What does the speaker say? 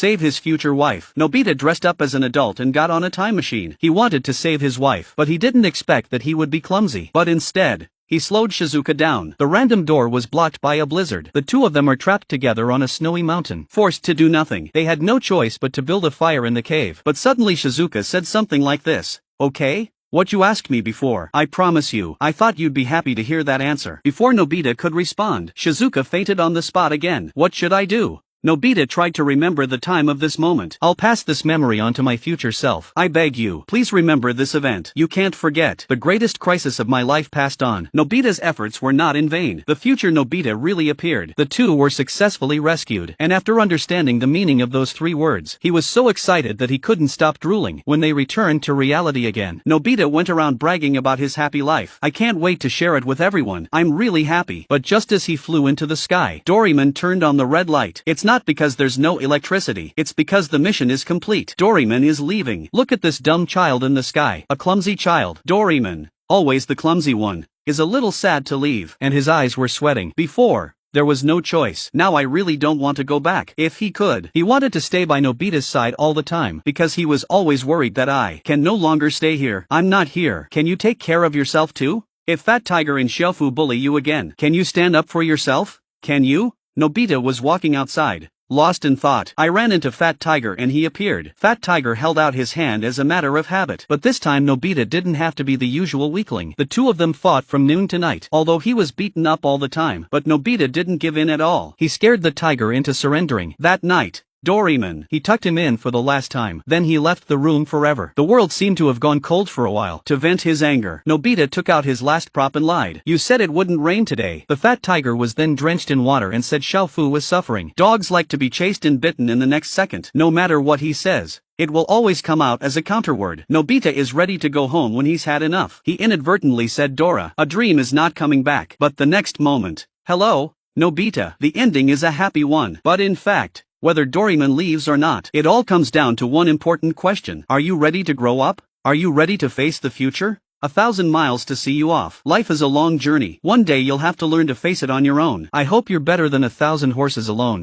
Save his future wife. Nobita dressed up as an adult and got on a time machine. He wanted to save his wife, but he didn't expect that he would be clumsy. But instead, he slowed Shizuka down. The random door was blocked by a blizzard. The two of them are trapped together on a snowy mountain, forced to do nothing. They had no choice but to build a fire in the cave. But suddenly Shizuka said something like this. Okay? What you asked me before. I promise you, I thought you'd be happy to hear that answer. Before Nobita could respond, Shizuka fainted on the spot again. What should I do? Nobita tried to remember the time of this moment. I'll pass this memory on to my future self. I beg you, please remember this event. You can't forget. The greatest crisis of my life passed on. Nobita's efforts were not in vain. The future Nobita really appeared. The two were successfully rescued. And after understanding the meaning of those 3 words, he was so excited that he couldn't stop drooling. When they returned to reality again, Nobita went around bragging about his happy life. I can't wait to share it with everyone. I'm really happy. But just as he flew into the sky, Doraemon turned on the red light. It's not because there's no electricity. It's because the mission is complete. Doraemon is leaving. Look at this dumb child in the sky. A clumsy child. Doraemon, always the clumsy one, is a little sad to leave. And his eyes were sweating. Before, there was no choice. Now I really don't want to go back. If he could, he wanted to stay by Nobita's side all the time, because he was always worried that I can no longer stay here. I'm not here. Can you take care of yourself too? If Fat Tiger and Xiaofu bully you again, can you stand up for yourself? Can you? Nobita was walking outside, lost in thought. I ran into Fat Tiger and he appeared. Fat Tiger held out his hand as a matter of habit. But this time Nobita didn't have to be the usual weakling. The two of them fought from noon to night. Although he was beaten up all the time, but Nobita didn't give in at all. He scared the tiger into surrendering. That night, Doraemon, he tucked him in for the last time. Then he left the room forever. The world seemed to have gone cold for a while. To vent his anger, Nobita took out his last prop and lied. You said it wouldn't rain today. The fat tiger was then drenched in water and said Xiaofu was suffering. Dogs like to be chased and bitten in the next second. No matter what he says, it will always come out as a counterword. Nobita is ready to go home when he's had enough. He inadvertently said Dora. A dream is not coming back. But the next moment, hello, Nobita. The ending is a happy one. But in fact, whether Doraemon leaves or not, it all comes down to one important question. Are you ready to grow up? Are you ready to face the future? 1,000 miles to see you off. Life is a long journey. One day you'll have to learn to face it on your own. I hope you're better than 1,000 horses alone.